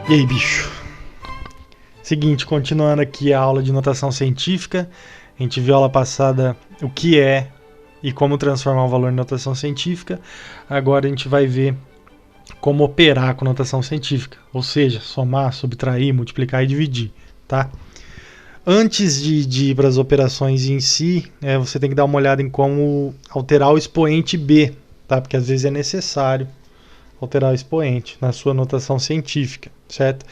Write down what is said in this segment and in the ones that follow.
E aí, bicho? Seguinte, continuando aqui a aula de notação científica, a gente viu aula passada o que é e como transformar um valor em notação científica. Agora a gente vai ver como operar com notação científica, ou seja, somar, subtrair, multiplicar e dividir, tá? Antes de ir para as operações em si, você tem que dar uma olhada em como alterar o expoente b, tá? Porque às vezes é necessário alterar o expoente na sua notação científica, certo?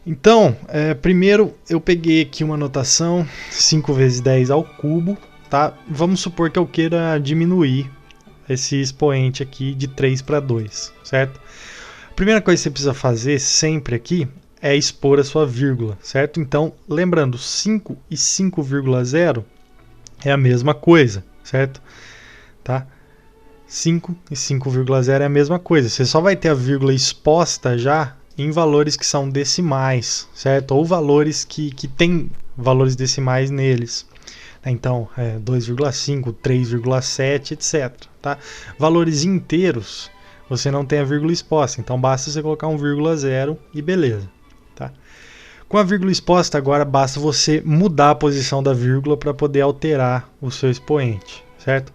Então, primeiro eu peguei aqui uma notação 5 vezes 10 ao cubo, tá? Vamos supor que eu queira diminuir esse expoente aqui de 3 para 2, certo? A primeira coisa que você precisa fazer sempre aqui é expor a sua vírgula, certo? Então, lembrando, 5 e 5,0 é a mesma coisa, certo? Tá? 5 e 5,0 é a mesma coisa. Você só vai ter a vírgula exposta já em valores que são decimais, certo? Ou valores que têm valores decimais neles. Então, 2,5, 3,7, etc. Tá? Valores inteiros, você não tem a vírgula exposta. Então, basta você colocar um 0 e beleza. Tá? Com a vírgula exposta, agora basta você mudar a posição da vírgula para poder alterar o seu expoente, certo?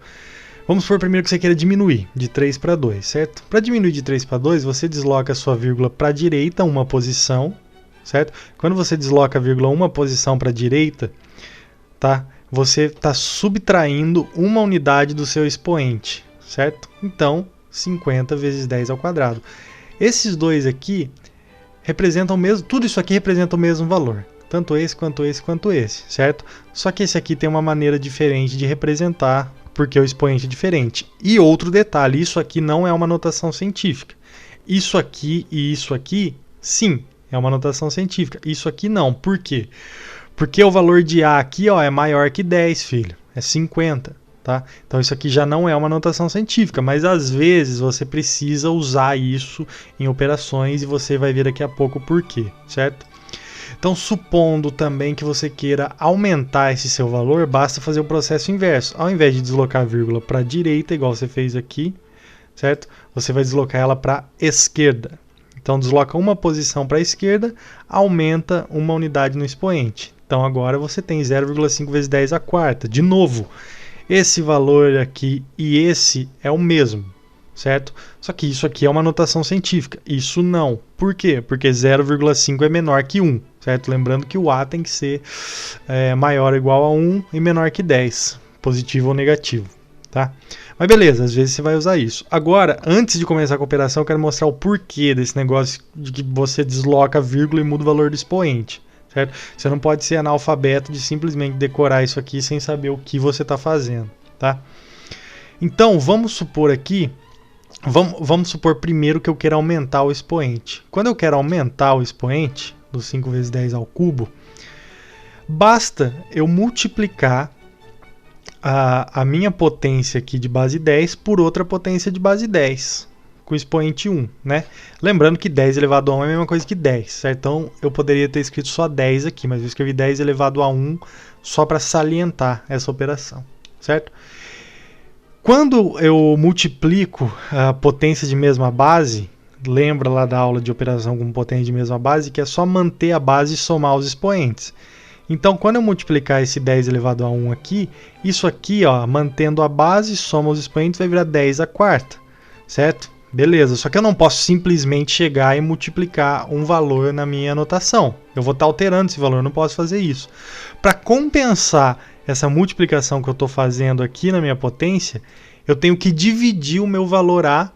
Vamos supor primeiro que você queira diminuir de 3 para 2, certo? Para diminuir de 3 para 2, você desloca a sua vírgula para a direita uma posição, certo? Quando você desloca a vírgula uma posição para a direita, tá? Você está subtraindo uma unidade do seu expoente, certo? Então, 50 vezes 10 ao quadrado. Esses dois aqui representam o mesmo, tudo isso aqui representa o mesmo valor. Tanto esse, quanto esse, quanto esse, certo? Só que esse aqui tem uma maneira diferente de representar, porque o expoente é diferente. E outro detalhe, isso aqui não é uma notação científica. Isso aqui e isso aqui, sim, é uma notação científica. Isso aqui não. Por quê? Porque o valor de A aqui, ó, é maior que 10, filho. É 50, tá? Então isso aqui já não é uma notação científica, mas às vezes você precisa usar isso em operações e você vai ver daqui a pouco o porquê, certo? Então, supondo também que você queira aumentar esse seu valor, basta fazer o processo inverso. Ao invés de deslocar a vírgula para a direita, igual você fez aqui, certo? Você vai deslocar ela para a esquerda. Então, desloca uma posição para a esquerda, aumenta uma unidade no expoente. Então, agora você tem 0,5 vezes 10 à quarta. De novo, esse valor aqui e esse é o mesmo, certo? Só que isso aqui é uma notação científica, isso não. Por quê? Porque 0,5 é menor que 1, certo? Lembrando que o A tem que ser maior ou igual a 1 e menor que 10, positivo ou negativo, tá? Mas beleza, às vezes você vai usar isso. Agora, antes de começar com a operação, eu quero mostrar o porquê desse negócio de que você desloca a vírgula e muda o valor do expoente, certo? Você não pode ser analfabeto de simplesmente decorar isso aqui sem saber o que você está fazendo, tá? Então, vamos supor aqui, vamos supor primeiro que eu quero aumentar o expoente. Quando eu quero aumentar o expoente, do 5 vezes 10 ao cubo, basta eu multiplicar a minha potência aqui de base 10 por outra potência de base 10, com o expoente 1, né? Lembrando que 10 elevado a 1 é a mesma coisa que 10, certo? Então eu poderia ter escrito só 10 aqui, mas eu escrevi 10 elevado a 1 só para salientar essa operação, certo? Quando eu multiplico a potência de mesma base, lembra lá da aula de operação com potência de mesma base, que é só manter a base e somar os expoentes. Então, quando eu multiplicar esse 10 elevado a 1 aqui, isso aqui, ó, mantendo a base, soma os expoentes, vai virar 10 à quarta, certo? Beleza, só que eu não posso simplesmente chegar e multiplicar um valor na minha anotação. Eu vou estar alterando esse valor, eu não posso fazer isso. Para compensar essa multiplicação que eu estou fazendo aqui na minha potência, eu tenho que dividir o meu valor A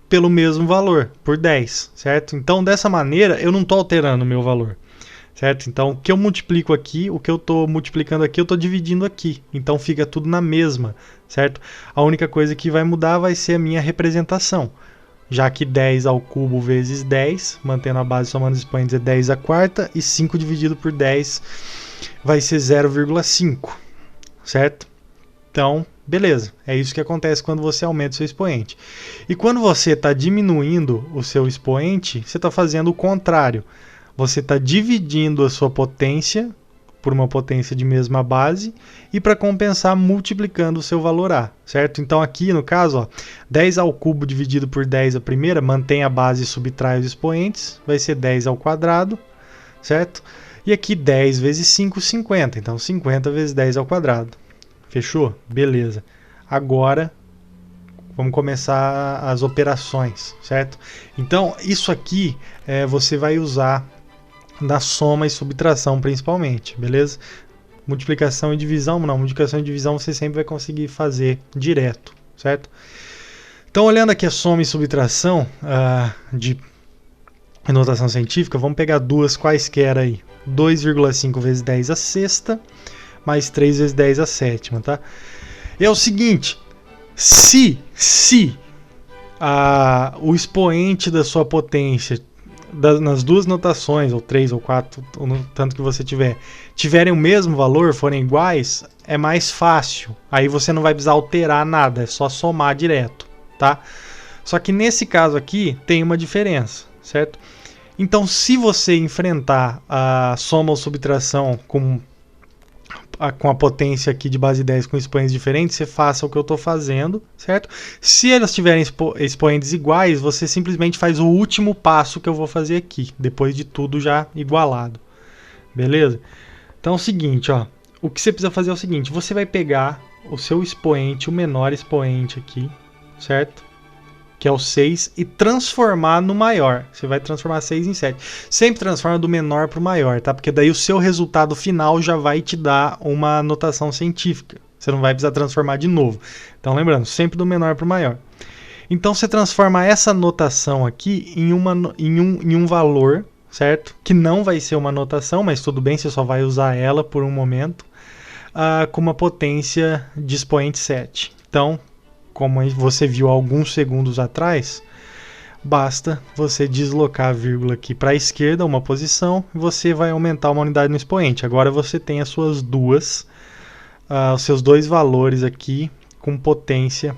pelo mesmo valor, por 10, certo? Então, dessa maneira, eu não estou alterando o meu valor, certo? Então, o que eu multiplico aqui, o que eu estou multiplicando aqui, eu estou dividindo aqui. Então, fica tudo na mesma, certo? A única coisa que vai mudar vai ser a minha representação. Já que 10 ao cubo vezes 10, mantendo a base somando os expoentes, é 10 à quarta, e 5 dividido por 10 vai ser 0,5, certo? Então, beleza, é isso que acontece quando você aumenta o seu expoente. E quando você está diminuindo o seu expoente, você está fazendo o contrário. Você está dividindo a sua potência por uma potência de mesma base e para compensar multiplicando o seu valor A, certo? Então aqui no caso, ó, 10 ao cubo dividido por 10 a primeira, mantém a base e subtrai os expoentes, vai ser 10 ao quadrado, certo? E aqui 10 vezes 5, 50, então 50 vezes 10 ao quadrado. Fechou? Beleza. Agora vamos começar as operações, certo? Então, isso aqui você vai usar na soma e subtração principalmente, beleza? Multiplicação e divisão, não. Multiplicação e divisão você sempre vai conseguir fazer direto, certo? Então, olhando aqui a soma e subtração de notação científica, vamos pegar duas quaisquer aí. 2,5 vezes 10 a sexta, mais 3 vezes 10 a sétima, tá? E é o seguinte... Se o expoente da sua potência nas duas notações, ou 3 ou 4, ou no tanto que você tiverem o mesmo valor, forem iguais, é mais fácil. Aí você não vai precisar alterar nada, é só somar direto, tá? Só que nesse caso aqui tem uma diferença, certo? Então, se você enfrentar a soma ou subtração com a potência aqui de base 10 com expoentes diferentes, você faça o que eu estou fazendo, certo? Se elas tiverem expoentes iguais, você simplesmente faz o último passo que eu vou fazer aqui, depois de tudo já igualado, beleza? Então é o seguinte, ó, o que você precisa fazer é o seguinte, você vai pegar o seu expoente, o menor expoente aqui, certo? Que é o 6, e transformar no maior. Você vai transformar 6 em 7. Sempre transforma do menor para o maior, tá? Porque daí o seu resultado final já vai te dar uma notação científica. Você não vai precisar transformar de novo. Então, lembrando, sempre do menor para o maior. Então, você transforma essa notação aqui em um valor, certo? Que não vai ser uma notação, mas tudo bem, você só vai usar ela por um momento, com uma potência de expoente 7. Então, como você viu alguns segundos atrás, basta você deslocar a vírgula aqui para a esquerda, uma posição, e você vai aumentar uma unidade no expoente. Agora você tem as suas os seus dois valores aqui com potência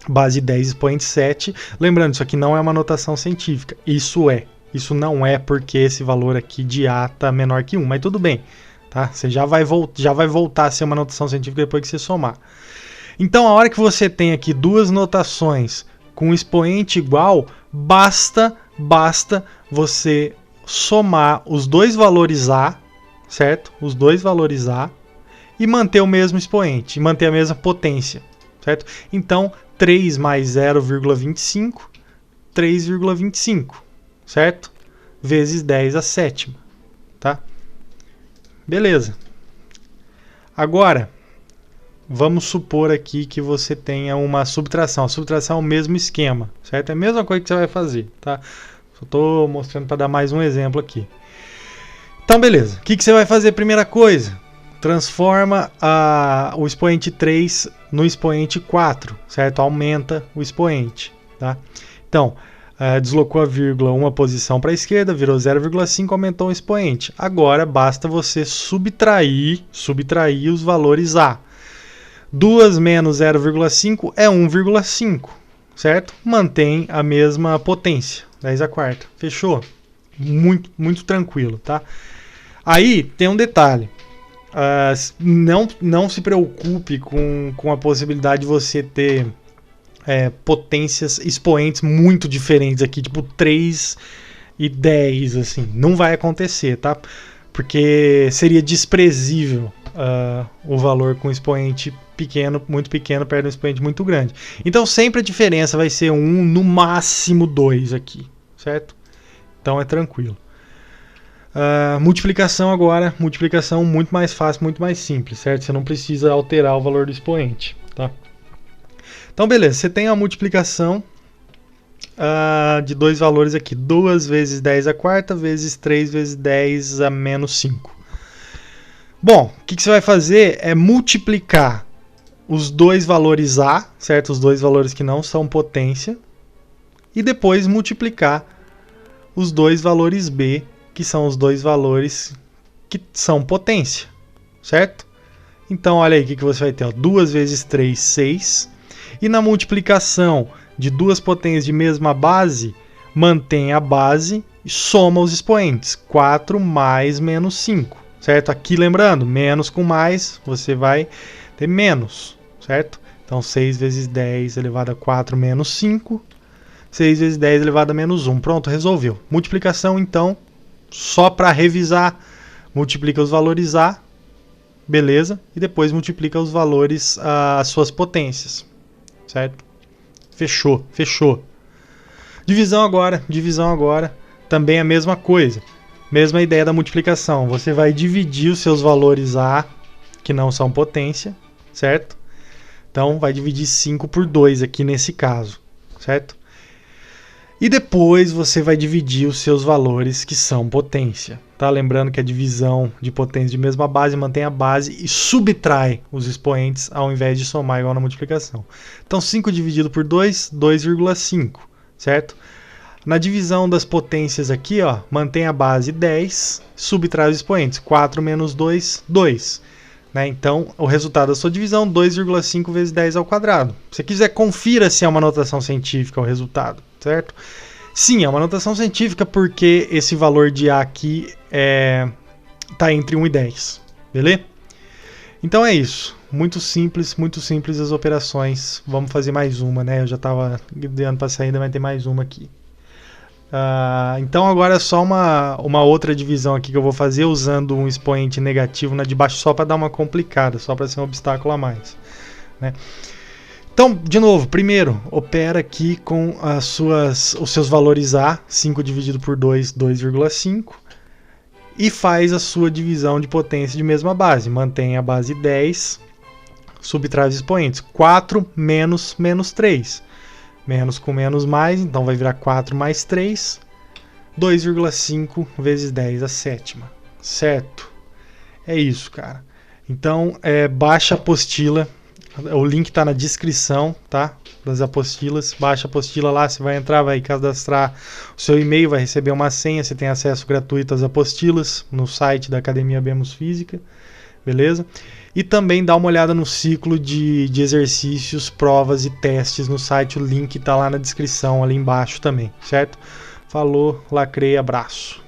base 10 expoente 7. Lembrando, isso aqui não é uma notação científica, isso não é porque esse valor aqui de A está menor que 1, mas tudo bem, tá? Você já vai voltar a ser uma notação científica depois que você somar. Então, a hora que você tem aqui duas notações com expoente igual, basta você somar os dois valores A, certo? Os dois valores A, e manter o mesmo expoente, manter a mesma potência, certo? Então, 3 mais 0,25, 3,25, certo? Vezes 10 a sétima, tá? Beleza. Agora, vamos supor aqui que você tenha uma subtração. A subtração é o mesmo esquema, certo? É a mesma coisa que você vai fazer, tá? Só estou mostrando para dar mais um exemplo aqui. Então, beleza. O que você vai fazer? Primeira coisa, transforma o expoente 3 no expoente 4, certo? Aumenta o expoente, tá? Então, deslocou a vírgula uma posição para a esquerda, virou 0,5, aumentou o expoente. Agora, basta você subtrair os valores A. 2 menos 0,5 é 1,5, certo? Mantém a mesma potência, 10 a quarta. Fechou? Muito tranquilo, tá? Aí tem um detalhe. Não se preocupe com a possibilidade de você ter potências, expoentes muito diferentes aqui, tipo 3 e 10, assim. Não vai acontecer, tá? Porque seria desprezível o valor com expoente pequeno, muito pequeno, perto de um expoente muito grande. Então sempre a diferença vai ser 1, no máximo 2 aqui, certo? Então é tranquilo. Multiplicação agora, multiplicação muito mais fácil, muito mais simples, certo? Você não precisa alterar o valor do expoente, tá? Então beleza, você tem a multiplicação de dois valores aqui, 2 vezes 10 a quarta vezes 3 vezes 10 a menos 5. Bom, o que você vai fazer é multiplicar os dois valores A, certo? Os dois valores que não são potência, e depois multiplicar os dois valores B, que são os dois valores que são potência, certo? Então, olha aí o que você vai ter, ó, 2 vezes 3, 6, e na multiplicação de duas potências de mesma base, mantém a base e soma os expoentes, 4 mais menos 5, certo? Aqui, lembrando, menos com mais, você vai ter menos, certo? Então, 6 vezes 10 elevado a 4 menos 5. 6 vezes 10 elevado a menos 1. Pronto, resolveu. Multiplicação, então, só para revisar, multiplica os valores A, beleza? E depois multiplica os valores, as suas potências, certo? Fechou, fechou. Divisão agora, também a mesma coisa. Mesma ideia da multiplicação. Você vai dividir os seus valores A, que não são potência, certo? Então, vai dividir 5 por 2 aqui nesse caso, certo? E depois você vai dividir os seus valores que são potência, tá? Lembrando que a divisão de potência de mesma base mantém a base e subtrai os expoentes ao invés de somar igual na multiplicação. Então, 5 dividido por 2, 2,5, certo? Na divisão das potências aqui, ó, mantém a base 10, subtrai os expoentes. 4 menos 2, 2. Né? Então, o resultado da sua divisão, 2,5 vezes 10 ao quadrado. Se você quiser, confira se é uma notação científica o resultado, certo? Sim, é uma notação científica porque esse valor de A aqui tá entre 1 e 10, beleza? Então é isso. Muito simples as operações. Vamos fazer mais uma, né? Eu já estava dando para sair, mas tem mais uma aqui. Então agora é só uma outra divisão aqui que eu vou fazer usando um expoente negativo na de baixo só para dar uma complicada, só para ser um obstáculo a mais, né? Então, de novo, primeiro, opera aqui com os seus valores A, 5 dividido por 2, 2,5, e faz a sua divisão de potência de mesma base. Mantém a base 10, subtrai os expoentes, 4 menos 3. Menos com menos mais, então vai virar 4 mais 3, 2,5 vezes 10 a sétima, certo? É isso, cara. Então, baixa a apostila, o link está na descrição, tá? Das apostilas, baixa a apostila lá, você vai entrar, vai cadastrar o seu e-mail, vai receber uma senha, você tem acesso gratuito às apostilas no site da Academia Bemos Física, beleza? E também dá uma olhada no ciclo de exercícios, provas e testes no site. O link está lá na descrição, ali embaixo também, certo? Falou, lacrei, abraço.